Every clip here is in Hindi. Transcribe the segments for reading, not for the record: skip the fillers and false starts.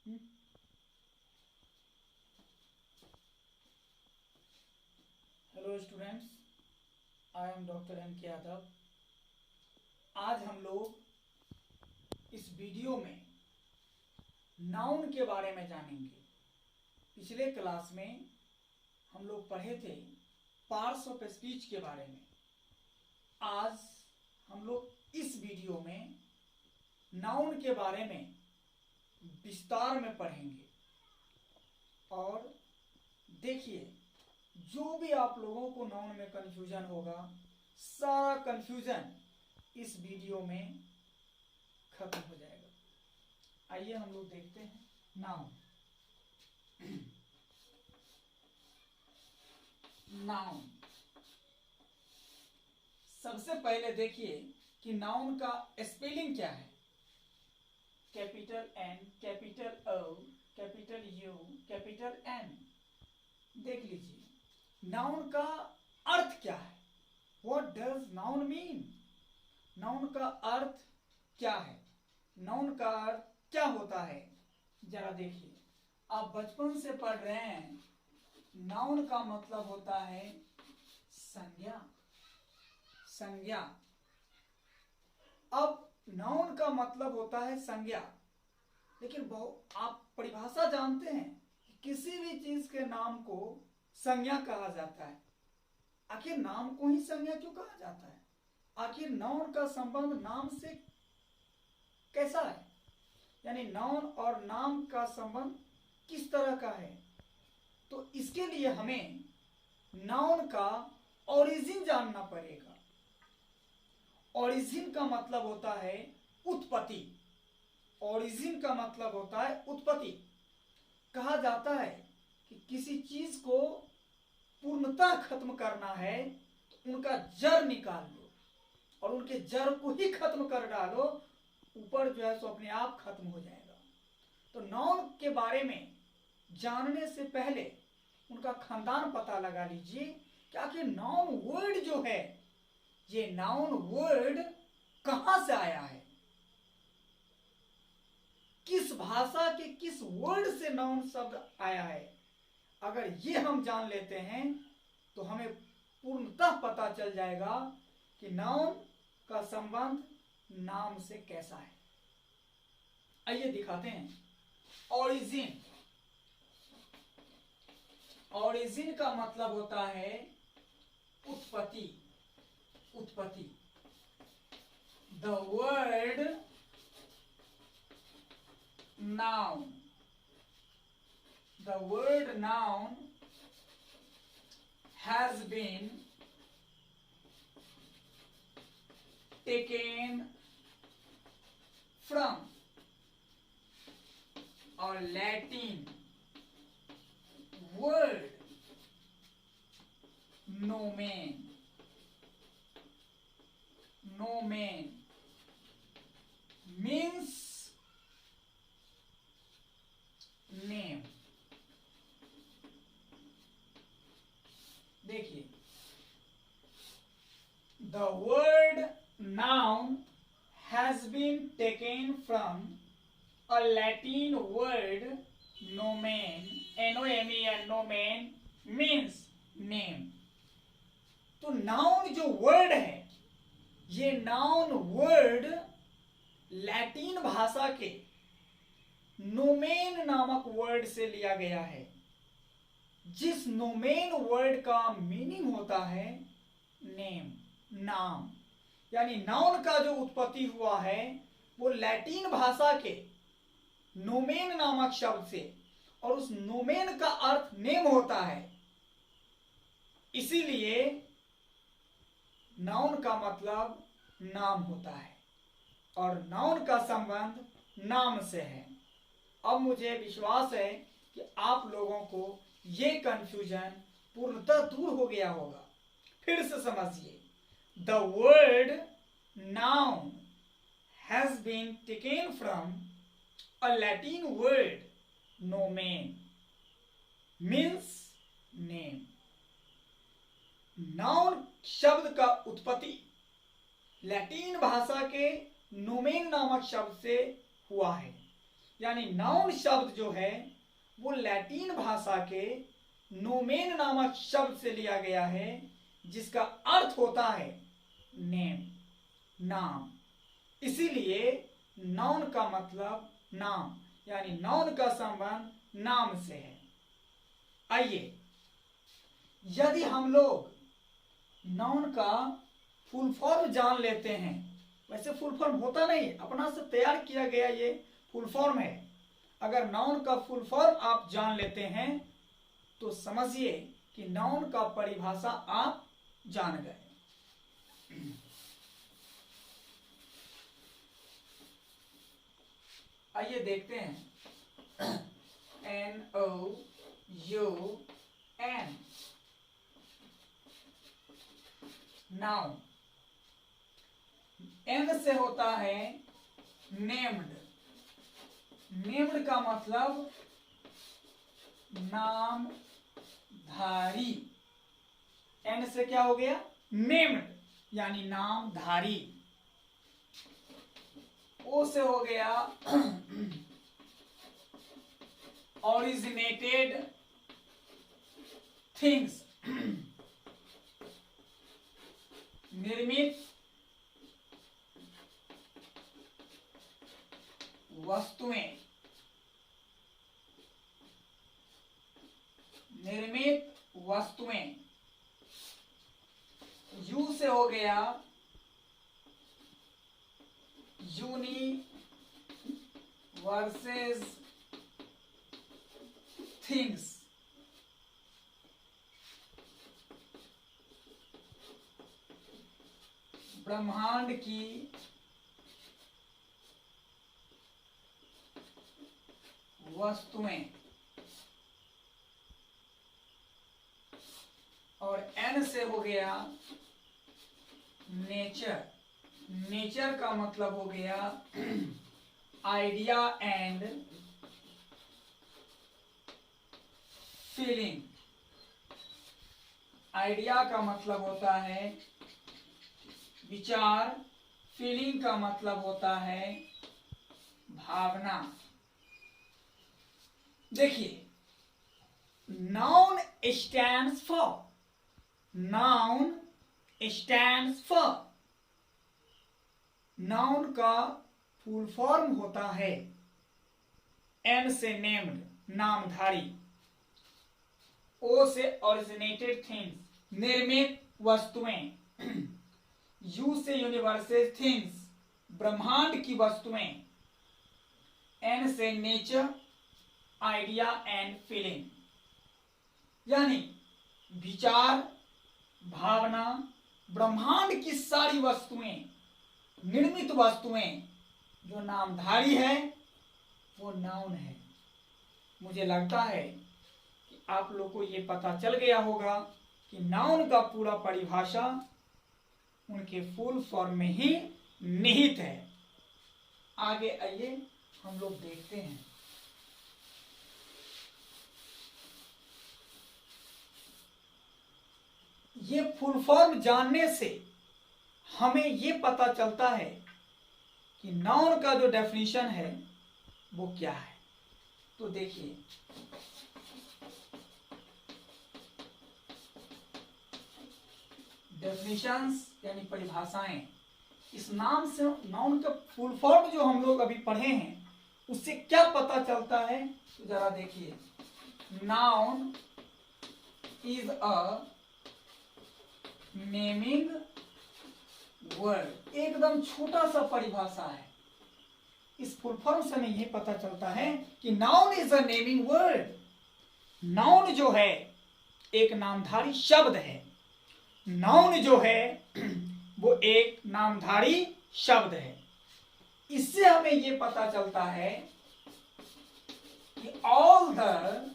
Hello students, I am doctor M K Yadav. आज हम लोग इस वीडियो में नाउन के बारे में जानेंगे। पिछले क्लास में हम लोग पढ़े थे पार्ट्स ऑफ स्पीच के बारे में। आज हम लोग इस वीडियो में नाउन के बारे में विस्तार में पढ़ेंगे। और देखिए, जो भी आप लोगों को नाउन में कंफ्यूजन होगा, सारा कंफ्यूजन इस वीडियो में खत्म हो जाएगा। आइए हम लोग देखते हैं नाउन। नाउन, सबसे पहले देखिए कि नाउन का स्पेलिंग क्या है। Capital N, capital O, capital U, capital N। देख लीजिए, नाउन का अर्थ क्या है। What does noun mean? Noun का अर्थ क्या है, नाउन का अर्थ क्या होता है, जरा देखिए। आप बचपन से पढ़ रहे हैं, नाउन का मतलब होता है संज्ञा। संज्ञा। अब नाउन का मतलब होता है संज्ञा, लेकिन आप परिभाषा जानते हैं कि किसी भी चीज के नाम को संज्ञा कहा जाता है। आखिर नाम को ही संज्ञा क्यों कहा जाता है? आखिर नाउन का संबंध नाम से कैसा है, यानी नाउन और नाम का संबंध किस तरह का है? तो इसके लिए हमें नाउन का ओरिजिन जानना पड़ेगा। ओरिजिन का मतलब होता है उत्पत्ति। ओरिजिन का मतलब होता है उत्पत्ति। कहा जाता है कि किसी चीज को पूर्णतः खत्म करना है तो उनका जड़ निकाल लो और उनके जड़ को ही खत्म कर डालो, ऊपर जो है सो अपने आप खत्म हो जाएगा। तो नाउन के बारे में जानने से पहले उनका खानदान पता लगा लीजिए कि आखिर नाउन वर्ड जो है, ये नाउन वर्ड कहां से आया है, किस भाषा के किस वर्ड से नाउन शब्द आया है। अगर ये हम जान लेते हैं तो हमें पूर्णतः पता चल जाएगा कि नाउन का संबंध नाम से कैसा है। आइए दिखाते हैं। ओरिजिन। ओरिजिन का मतलब होता है उत्पत्ति। उत्पत्ति। The word noun. The word noun has been taken from a Latin word nomen. Nomen means name. देखिए, the word noun has been taken from a Latin word nomen. N-O-M-E-N, nomen means name. तो नाउन जो वर्ड है, ये नाउन वर्ड लैटिन भाषा के नोमेन नामक वर्ड से लिया गया है, जिस नोमेन वर्ड का मीनिंग होता है नेम, नाम। यानी नाउन का जो उत्पत्ति हुआ है वो लैटिन भाषा के नोमेन नामक शब्द से, और उस नोमेन का अर्थ नेम होता है। इसीलिए नाउन का मतलब नाम होता है और नाउन का संबंध नाम से है। अब मुझे विश्वास है कि आप लोगों को ये कंफ्यूजन पूर्णतः दूर हो गया होगा। फिर से समझिए, the word noun has been taken from a Latin word nomen means name. Noun शब्द का उत्पत्ति लैटिन भाषा के नोमेन नामक शब्द से हुआ है। यानी नाउन शब्द जो है वो लैटिन भाषा के नोमेन नामक शब्द से लिया गया है, जिसका अर्थ होता है नेम, नाम। इसीलिए नाउन का मतलब नाम, यानी नाउन का संबंध नाम से है। आइए, यदि हम लोग नाउन का फुल फॉर्म जान लेते हैं, वैसे फुल फॉर्म होता नहीं, अपना से तैयार किया गया ये फुल फॉर्म है। अगर नाउन का फुल फॉर्म आप जान लेते हैं तो समझिए कि नाउन का परिभाषा आप जान गए। आइए देखते हैं। NOUN, noun. N से होता है नेम्ड। नेम्ड का मतलब नामधारी। N से क्या हो गया? नेम्ड, यानी नामधारी। O से हो गया ओरिजिनेटेड थिंग्स, निर्मित वस्तुएं। निर्मित वस्तुएं। U से हो गया यूनिवर्सेस थिंग्स, ब्रह्मांड की वस्तुएं। और N से हो गया नेचर। नेचर का मतलब हो गया आइडिया एंड फीलिंग। आइडिया का मतलब होता है विचार, फीलिंग का मतलब होता है भावना। देखिए, noun stands for, noun stands for, noun का फुल फॉर्म होता है N से नेम्ड, नामधारी। O से ओरिजिनेटेड थिंग्स, निर्मित वस्तुएं। U से यूनिवर्सल थिंग्स, ब्रह्मांड की वस्तुएं। N से नेचर, आइडिया एंड फीलिंग, यानी विचार, भावना, ब्रह्मांड की सारी वस्तुएं, निर्मित वस्तुएं। जो नामधारी है वो नाउन है। मुझे लगता है कि आप लोग को ये पता चल गया होगा कि नाउन का पूरा परिभाषा उनके फुल फॉर्म में ही निहित है। आगे आइए हम लोग देखते हैं। ये फुल फॉर्म जानने से हमें ये पता चलता है कि नाउन का जो डेफिनेशन है वो क्या है। तो देखिए, डेफिनेशंस यानी परिभाषाएं। इस नाम से नाउन का फुल फॉर्म जो हम लोग अभी पढ़े हैं उससे क्या पता चलता है, तो जरा देखिए। Noun is a naming word. एकदम छोटा सा परिभाषा है। इस फुल फॉर्म से हमें यह पता चलता है कि noun is a naming word. Noun जो है एक नामधारी शब्द है। नाउन जो है वो एक नामधारी शब्द है। इससे हमें यह पता चलता है कि all the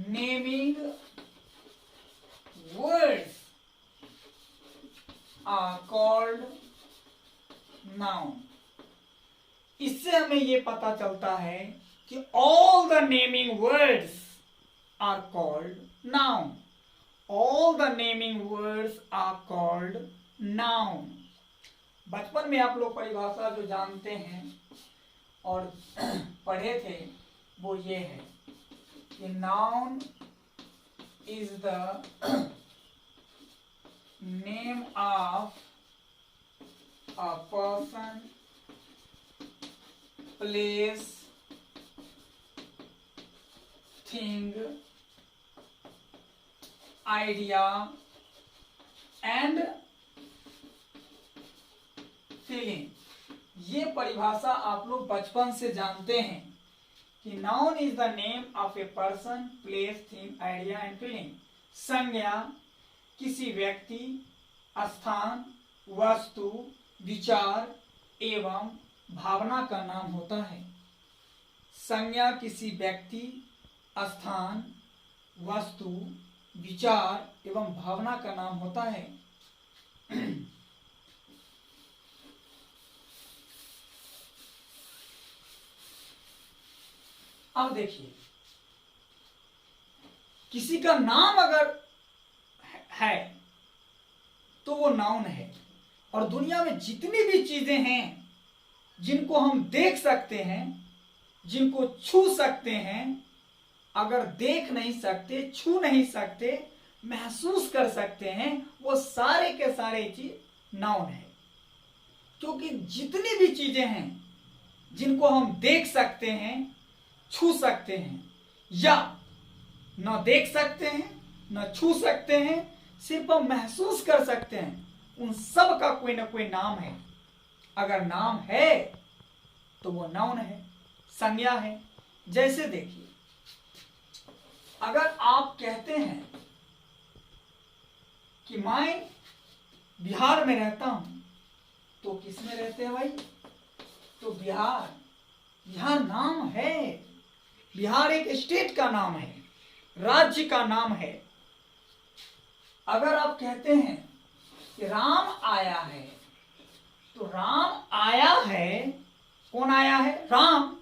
naming words are called noun। इससे हमें यह पता चलता है कि all the naming words are called noun। all the naming words are called noun। बचपन में आप लोग परिभाषा जो जानते हैं और पढ़े थे वो ये है कि noun is the name of a person, place, thing, idea and feeling. ये परिभाषा आप लोग बचपन से जानते हैं कि noun is the name of a person, place, thing, idea and feeling. संज्ञा किसी व्यक्ति, स्थान, वस्तु, विचार एवं भावना का नाम होता है। संज्ञा किसी व्यक्ति, स्थान, वस्तु, विचार एवं भावना का नाम होता है। अब देखिए, किसी का नाम अगर है तो वो नाउन है। और दुनिया में जितनी भी चीजें हैं जिनको हम देख सकते हैं, जिनको छू सकते हैं, अगर देख नहीं सकते, छू नहीं सकते, महसूस कर सकते हैं, वो सारे के सारे चीज नाउन है। क्योंकि जितनी भी चीजें हैं जिनको हम देख सकते हैं, छू सकते हैं, या न देख सकते हैं न छू सकते हैं, सिर्फ हम महसूस कर सकते हैं, उन सब का कोई ना कोई नाम है। अगर नाम है तो वो नाउन है, संज्ञा है। जैसे देखिए, अगर आप कहते हैं कि मैं बिहार में रहता हूं, तो किस में रहते हैं भाई? तो बिहार, बिहार नाम है। बिहार एक स्टेट का नाम है, राज्य का नाम है। अगर आप कहते हैं कि राम आया है, तो राम आया है, कौन आया है? राम।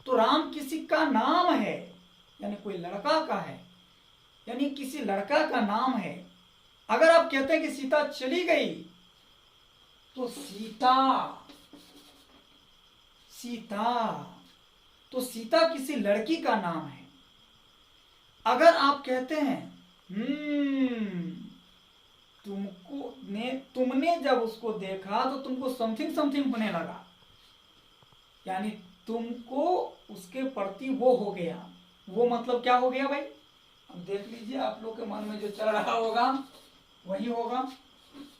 तो राम किसी का नाम है, यानी कोई लड़का का है, यानी किसी लड़का का नाम है। अगर आप कहते हैं कि सीता चली गई, तो सीता, सीता, तो सीता किसी लड़की का नाम है। अगर आप कहते हैं तुमने जब उसको देखा तो तुमको समथिंग समथिंग होने लगा, यानी तुमको उसके प्रति वो हो गया। वो मतलब क्या हो गया भाई? अब देख लीजिए, आप लोग के मन में जो चल रहा होगा वही होगा।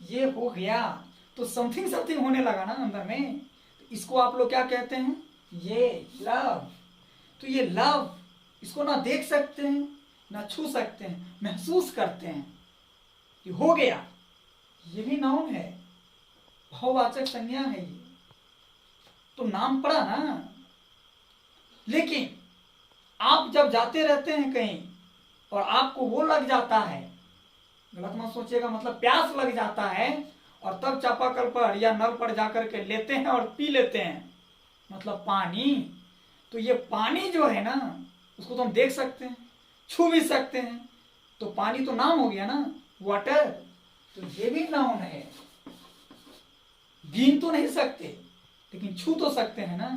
ये हो गया तो समथिंग समथिंग होने लगा ना अंदर में। तो इसको आप लोग क्या कहते हैं? ये लव। तो ये लव, इसको ना देख सकते हैं ना छू सकते हैं, महसूस करते हैं कि हो गया। ये भी नाउन है, भाववाचक संज्ञा है ये। तो नाम पड़ा ना। लेकिन आप जब जाते रहते हैं कहीं और आपको वो लग जाता है, गलत मत सोचिएगा, मतलब प्यास लग जाता है, और तब चापाकल पर या नल पर जाकर के लेते हैं और पी लेते हैं, मतलब पानी। तो ये पानी जो है ना, उसको तो हम देख सकते हैं, छू भी सकते हैं, तो पानी तो नाम हो गया ना, वाटर। तो ये भी नाउन है। भीग तो नहीं सकते लेकिन छू तो सकते हैं ना,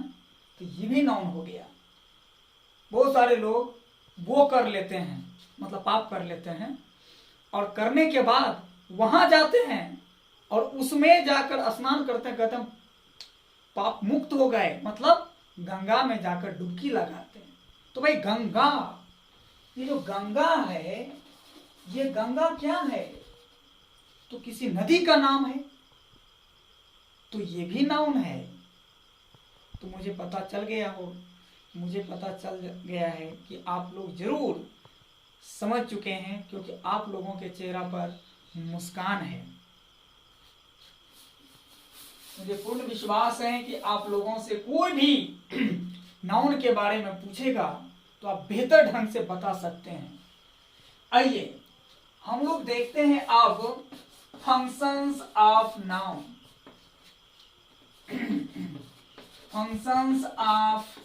तो ये भी नाउन हो गया। बहुत सारे लोग वो कर लेते हैं, मतलब पाप कर लेते हैं, और करने के बाद वहां जाते हैं और उसमें जाकर स्नान करते हैं, कहते हैं पाप मुक्त हो गए, मतलब गंगा में जाकर डुबकी लगाते हैं। तो भाई गंगा, ये जो गंगा है, ये गंगा क्या है? तो किसी नदी का नाम है, तो ये भी नाउन है। तो मुझे पता चल गया है कि आप लोग जरूर समझ चुके हैं, क्योंकि आप लोगों के चेहरा पर मुस्कान है। मुझे पूर्ण विश्वास है कि आप लोगों से कोई भी नाउन के बारे में पूछेगा तो आप बेहतर ढंग से बता सकते हैं। आइए हम लोग देखते हैं अब functions of noun. Functions of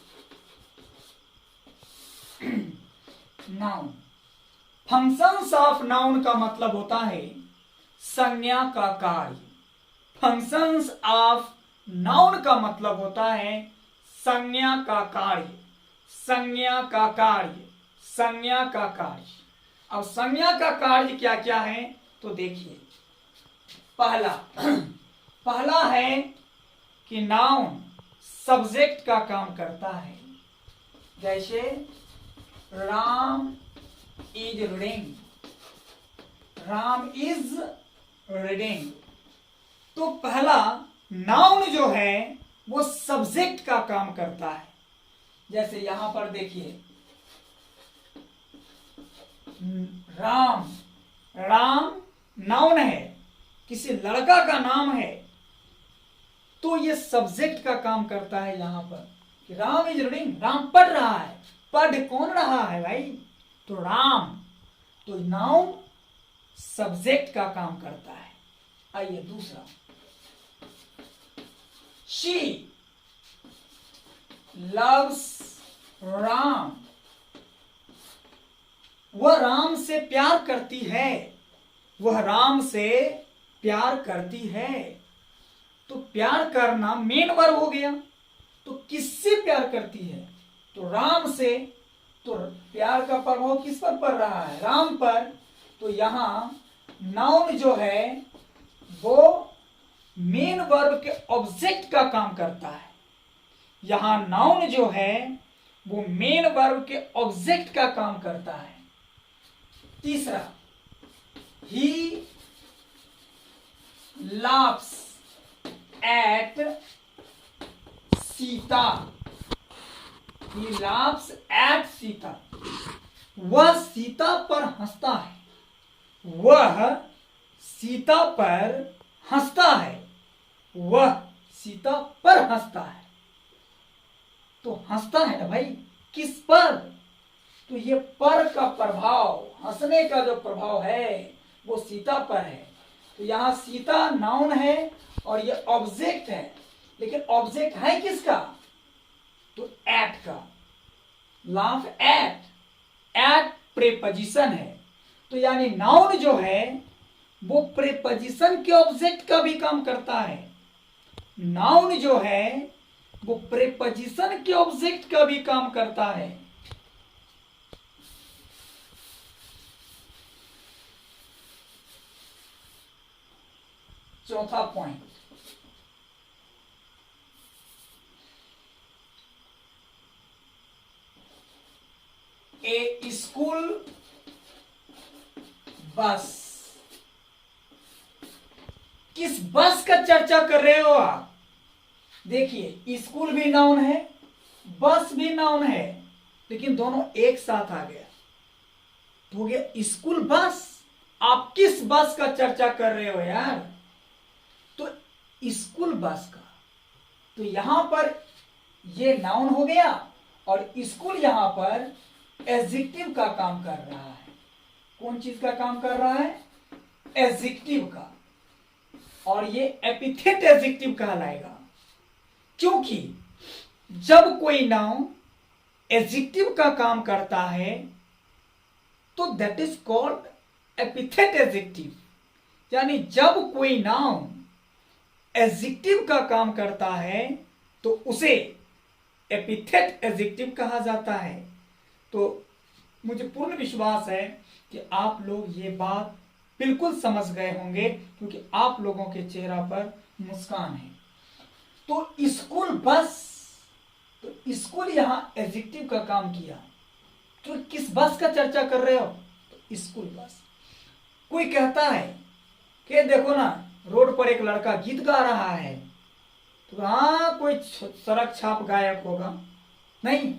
noun. Functions of noun का मतलब होता है संज्ञा का कार्य। फंक्शंस ऑफ नाउन का मतलब होता है संज्ञा का कार्य, संज्ञा का कार्य, संज्ञा का कार्य। अब संज्ञा का कार्य क्या क्या है तो देखिए, पहला पहला है कि नाउन सब्जेक्ट का काम करता है। जैसे Ram is reading, Ram is reading. तो पहला नाउन जो है वो सब्जेक्ट का काम करता है। जैसे यहां पर देखिए, राम, राम नाउन है, किसी लड़का का नाम है, तो ये सब्जेक्ट का काम करता है। यहां पर कि राम इज रीडिंग, राम पढ़ रहा है। पढ़ कौन रहा है भाई? तो राम। तो नाउन सब्जेक्ट का काम करता है। आइए दूसरा, शी लव्स राम, वह राम से प्यार करती है, वह राम से प्यार करती है। तो प्यार करना मेन वर्ब हो गया। तो किससे प्यार करती है? तो राम से। तो प्यार का प्रभाव किस पर पड़ रहा है? राम पर। तो यहां नाउन जो है वो मेन वर्ब के ऑब्जेक्ट का काम करता है। यहां नाउन जो है वो मेन वर्ब के ऑब्जेक्ट का काम करता है। तीसरा, ही laughs at Sita, he laughs at Sita, वह सीता पर हंसता है, वह सीता पर हंसता है, वह सीता पर हंसता है। तो हंसता है ना भाई, किस पर? तो ये पर का प्रभाव, हंसने का जो प्रभाव है वो सीता पर है। तो यहां सीता नाउन है और ये ऑब्जेक्ट है, लेकिन ऑब्जेक्ट है किसका? तो एट का। लाफ एट, एट प्रेपोजिशन है। तो यानी नाउन जो है वो प्रेपोजिशन के ऑब्जेक्ट का भी काम करता है। नाउन जो है वो प्रेपोजिशन के ऑब्जेक्ट का भी काम करता है। चौथा पॉइंट, ए स्कूल बस। किस बस का चर्चा कर रहे हो आप? देखिए, स्कूल भी नाउन है, बस भी नाउन है, लेकिन दोनों एक साथ आ गया तो हो गया स्कूल बस। आप किस बस का चर्चा कर रहे हो यार? तो स्कूल बस का। तो यहां पर ये नाउन हो गया और स्कूल यहां पर एडजेक्टिव का काम कर रहा है। कौन चीज का काम कर रहा है? एडजेक्टिव का। और ये एपिथेट एडजेक्टिव कहलाएगा, क्योंकि जब कोई नाउन एडजेक्टिव का काम करता है तो that is called epithet adjective. यानी जब कोई नाउन एडजेक्टिव का काम करता है तो उसे एपिथेट एडजेक्टिव कहा जाता है। तो मुझे पूर्ण विश्वास है कि आप लोग ये बात बिल्कुल समझ गए होंगे, क्योंकि आप लोगों के चेहरा पर मुस्कान है। तो स्कूल बस, तो स्कूल यहां एडजेक्टिव का काम किया। तो किस बस का चर्चा कर रहे हो? तो स्कूल बस। कोई कहता है कि देखो ना, रोड पर एक लड़का गीत गा रहा है, तो हाँ कोई सड़क छाप गायक होगा। नहीं,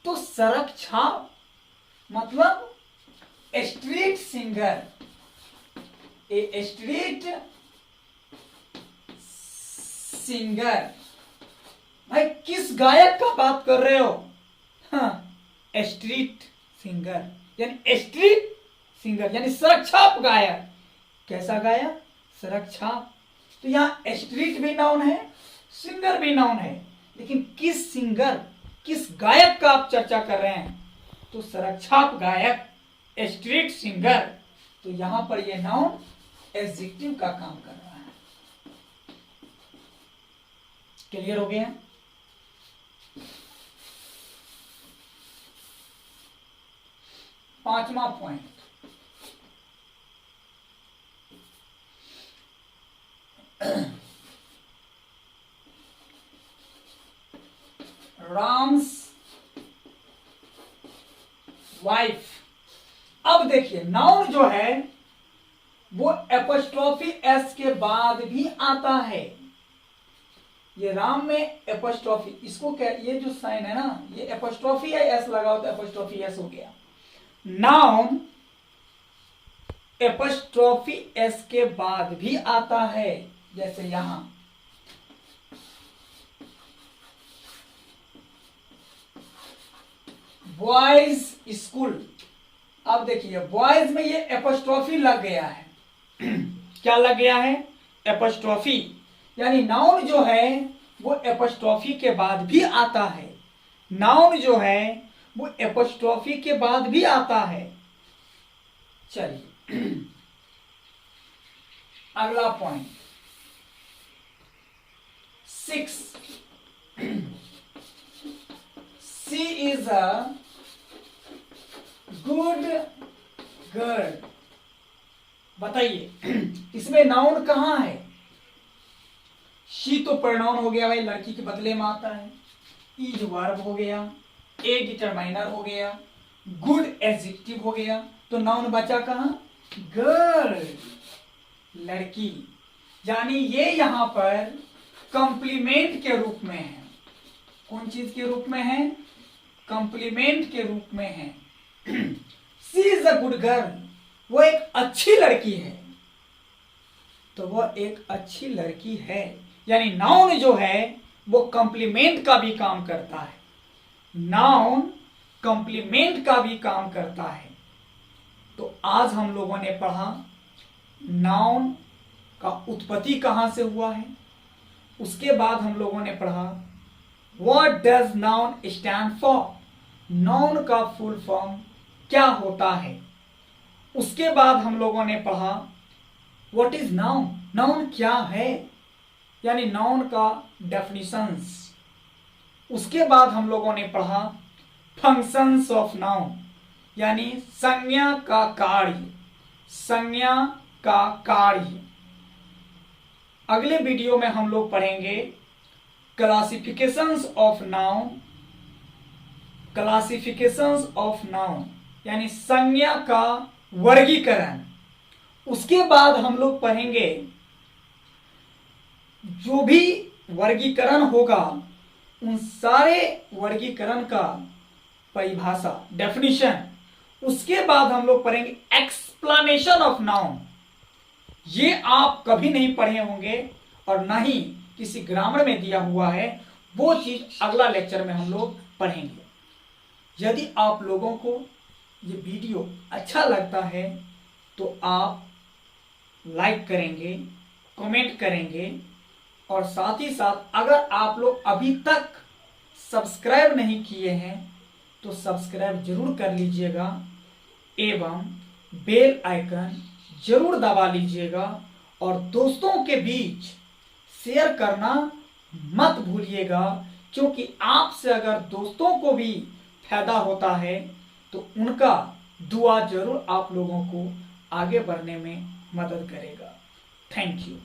तो सड़क छाप मतलब स्ट्रीट सिंगर, ए स्ट्रीट सिंगर। भाई किस गायक का बात कर रहे हो? हाँ, स्ट्रीट सिंगर, यानी स्ट्रीट सिंगर यानी सड़क छाप गायक। कैसा गायक? सड़क छाप। तो यहां स्ट्रीट भी नाउन है, सिंगर भी नाउन है, लेकिन किस सिंगर, किस गायक का आप चर्चा कर रहे हैं? तो सड़क छाप गायक, स्ट्रीट सिंगर। तो यहां पर यह नाउन एडजेक्टिव का काम कर रहा है। क्लियर हो गया? 5वां पॉइंट, राम्स वाइफ। अब देखिए नाउन जो है वो एपोस्ट्रोफी एस के बाद भी आता है। ये राम में एपोस्ट्रोफी, इसको क्या, ये जो साइन है ना, ये एपोस्ट्रोफी है, एस लगाओ तो एपोस्ट्रोफी एस हो गया। नाउन एपोस्ट्रोफी एस के बाद भी आता है, जैसे यहां बॉयज स्कूल। अब देखिए बॉयज में ये एपोस्ट्रोफी लग गया है। क्या लग गया है? एपोस्ट्रोफी, यानी नाउन जो है वो एपोस्ट्रोफी के बाद भी आता है। नाउन जो है वो एपोस्ट्रोफी के बाद भी आता है। चलिए अगला point 6, she is a good girl. बताइए इसमें नाउन कहां है? शी तो प्रोनाउन हो गया भाई, लड़की के बदले में आता है। इज वर्ब हो गया, ए डिटरमाइनर हो गया, गुड एडजेक्टिव हो गया, तो नाउन बचा कहां? गर्ल, लड़की। यानी ये यहां पर कॉम्प्लीमेंट के रूप में है। कौन चीज के रूप में है? कॉम्प्लीमेंट के रूप में है। She is a good girl, वो एक अच्छी लड़की है, तो वो एक अच्छी लड़की है। यानी नाउन जो है वो कॉम्प्लीमेंट का भी काम करता है। नाउन कॉम्प्लीमेंट का भी काम करता है। तो आज हम लोगों ने पढ़ा नाउन का उत्पत्ति कहां से हुआ है। उसके बाद हम लोगों ने पढ़ा what does noun stand for, noun का फुल फॉर्म क्या होता है। उसके बाद हम लोगों ने पढ़ा व्हाट इज नाउन, नाउन क्या है, यानी नाउन का डेफिनेशंस। उसके बाद हम लोगों ने पढ़ा फंक्शंस ऑफ नाउन, यानी संज्ञा का कार्य, संज्ञा का कार्य। अगले वीडियो में हम लोग पढ़ेंगे classifications of noun, classifications of noun यानी संज्ञा का वर्गीकरण। उसके बाद हम लोग पढ़ेंगे जो भी वर्गीकरण होगा उन सारे वर्गीकरण का परिभाषा, डेफिनेशन। उसके बाद हम लोग पढ़ेंगे एक्सप्लेनेशन ऑफ नाउन। ये आप कभी नहीं पढ़े होंगे और ना ही किसी ग्रामर में दिया हुआ है, वो चीज अगला लेक्चर में हम लोग पढ़ेंगे। यदि आप लोगों को ये वीडियो अच्छा लगता है तो आप लाइक करेंगे, कमेंट करेंगे, और साथ ही साथ अगर आप लोग अभी तक सब्सक्राइब नहीं किए हैं तो सब्सक्राइब जरूर कर लीजिएगा एवं बेल आइकन जरूर दबा लीजिएगा, और दोस्तों के बीच शेयर करना मत भूलिएगा, क्योंकि आपसे अगर दोस्तों को भी फायदा होता है तो उनका दुआ जरूर आप लोगों को आगे बढ़ने में मदद करेगा। Thank you.